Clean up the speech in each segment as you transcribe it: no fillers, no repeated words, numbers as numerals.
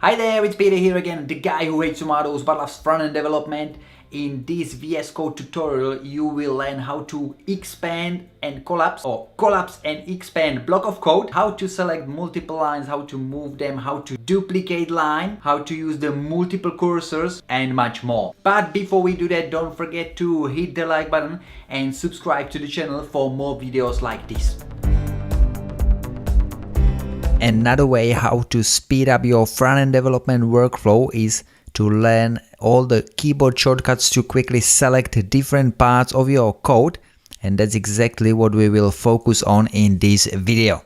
Hi there, it's Peter here again, the guy who hates tomatoes but loves front-end development. In this VScode tutorial, you will learn how to expand and collapse or collapse and expand block of code, how to select multiple lines, how to move them, how to duplicate line, how to use the multiple cursors and much more. But before we do that, don't forget to hit the like button and subscribe to the channel for more videos like this. Another way how to speed up your front-end development workflow is to learn all the keyboard shortcuts to quickly select different parts of your code, and that's exactly what we will focus on in this video.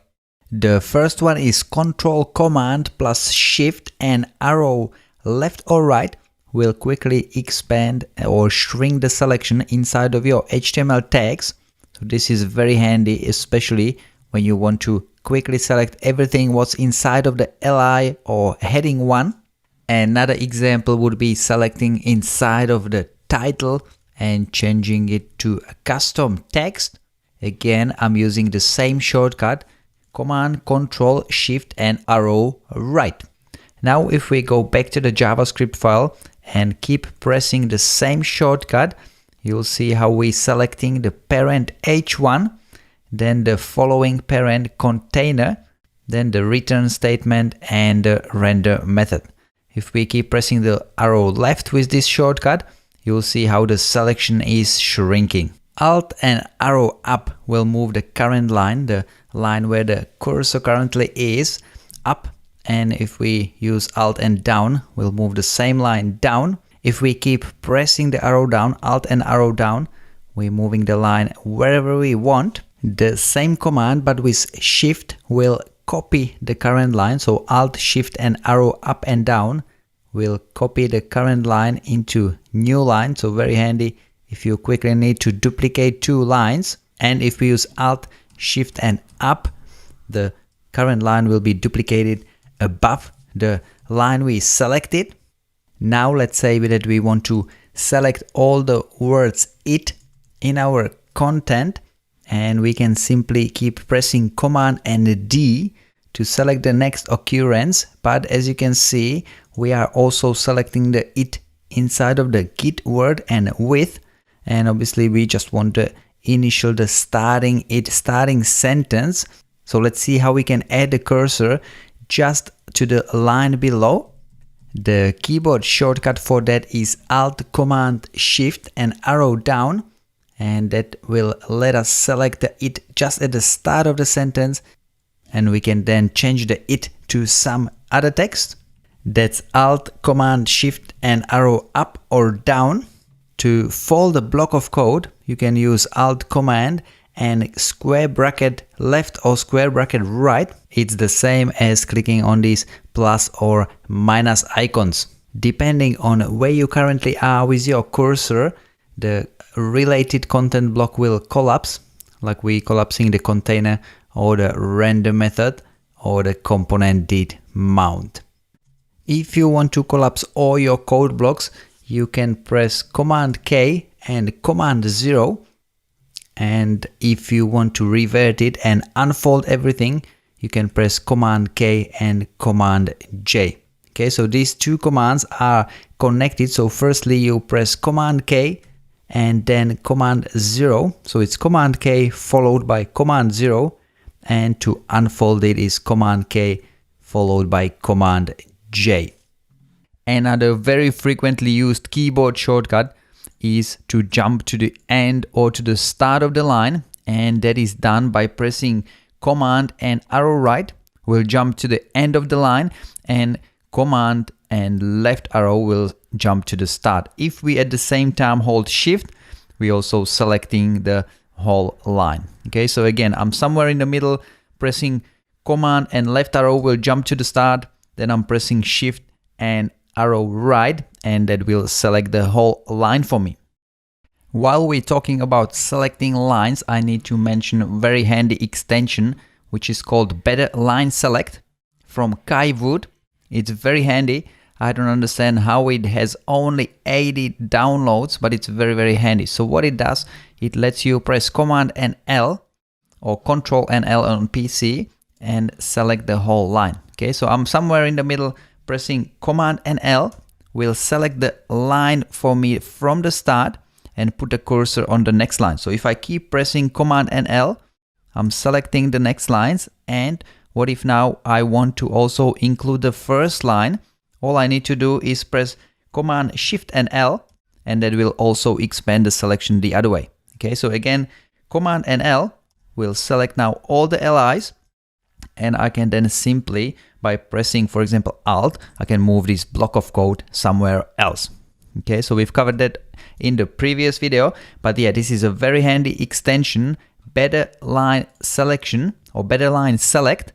The first one is Control Command plus Shift and arrow left or right will quickly expand or shrink the selection inside of your HTML tags. So this is very handy, especially when you want to quickly select everything what's inside of the li or heading 1. Another example would be selecting inside of the title and changing it to a custom text. Again, I'm using the same shortcut, Command, Control, Shift and arrow right. Now if we go back to the JavaScript file and keep pressing the same shortcut, you'll see how we're selecting the parent h1, then the following parent container, then the return statement and the render method. If we keep pressing the arrow left with this shortcut, you'll see how the selection is shrinking. Alt and arrow up will move the current line, the line where the cursor currently is, up, and if we use Alt and down, we'll move the same line down. If we keep pressing the arrow down, Alt and arrow down, we're moving the line wherever we want. The same command but with Shift will copy the current line, so Alt, Shift and arrow up and down will copy the current line into new line, so very handy if you quickly need to duplicate two lines. And if we use Alt, Shift and up, the current line will be duplicated above the line we selected. Now let's say that we want to select all the words it in our content, and we can simply keep pressing Command and D to select the next occurrence. But as you can see, we are also selecting the it inside of the git word and with, and obviously we just want to initial the starting sentence. So let's see how we can add the cursor just to the line below. The keyboard shortcut for that is Alt, Command, Shift and arrow down, and that will let us select the it just at the start of the sentence, and we can then change the it to some other text. That's Alt, Command, Shift and arrow up or down. To fold a block of code, you can use Alt, Command and square bracket left or square bracket right. It's the same as clicking on these plus or minus icons. Depending on where you currently are with your cursor, the related content block will collapse, like we collapsing the container or the render method or the component did mount. If you want to collapse all your code blocks, you can press Command K and Command 0. And if you want to revert it and unfold everything, you can press Command K and Command J. Okay, so these two commands are connected. So firstly you press Command K and then Command 0. So it's Command K followed by Command 0. And to unfold it is Command K followed by Command J. Another very frequently used keyboard shortcut is to jump to the end or to the start of the line, and that is done by pressing Command and arrow right will jump to the end of the line, and Command and left arrow will jump to the start. If we at the same time hold Shift, we also selecting the whole line. Okay, so again, I'm somewhere in the middle, pressing Command and left arrow will jump to the start, then I'm pressing Shift and arrow right, and that will select the whole line for me. While we're talking about selecting lines, I need to mention a very handy extension which is called Better Line Select from Kai Wood. It's very handy. I don't understand how it has only 80 downloads, but it's very handy. So what it does, it lets you press Command and L or Control and L on PC and select the whole line. Okay, so I'm somewhere in the middle pressing Command and L will select the line for me from the start and put the cursor on the next line. So if I keep pressing Command and L, I'm selecting the next lines. And what if now I want to also include the first line? All I need to do is press Command Shift and L, and that will also expand the selection the other way. Okay, so again, Command and L will select now all the LIs, and I can then simply, by pressing, for example, Alt, I can move this block of code somewhere else. Okay, so we've covered that in the previous video, but yeah, this is a very handy extension, better line selection or better line select,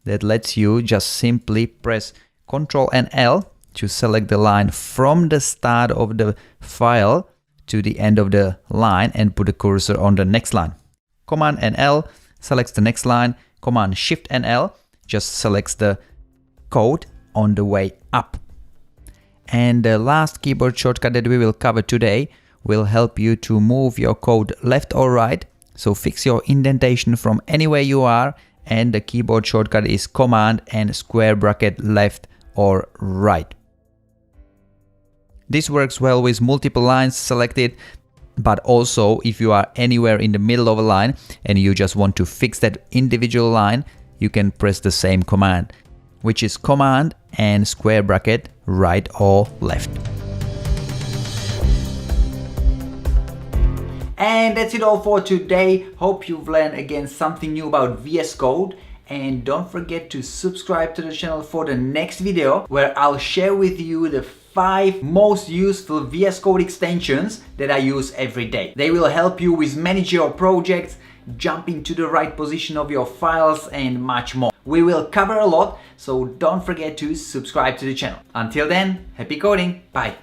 that lets you just simply press Ctrl and L to select the line from the start of the file to the end of the line and put the cursor on the next line. Command and L selects the next line. Command Shift and L just selects the code on the way up. And the last keyboard shortcut that we will cover today will help you to move your code left or right. So fix your indentation from anywhere you are, and the keyboard shortcut is Command and square bracket left or right. This works well with multiple lines selected, but also if you are anywhere in the middle of a line and you just want to fix that individual line, you can press the same command, which is Command and square bracket right or left. And that's it all for today. Hope you've learned again something new about VS Code. And don't forget to subscribe to the channel for the next video, where I'll share with you the 5 most useful VS Code extensions that I use every day. They will help you with managing your projects, jumping to the right position of your files, and much more. We will cover a lot, so don't forget to subscribe to the channel. Until then, happy coding, bye!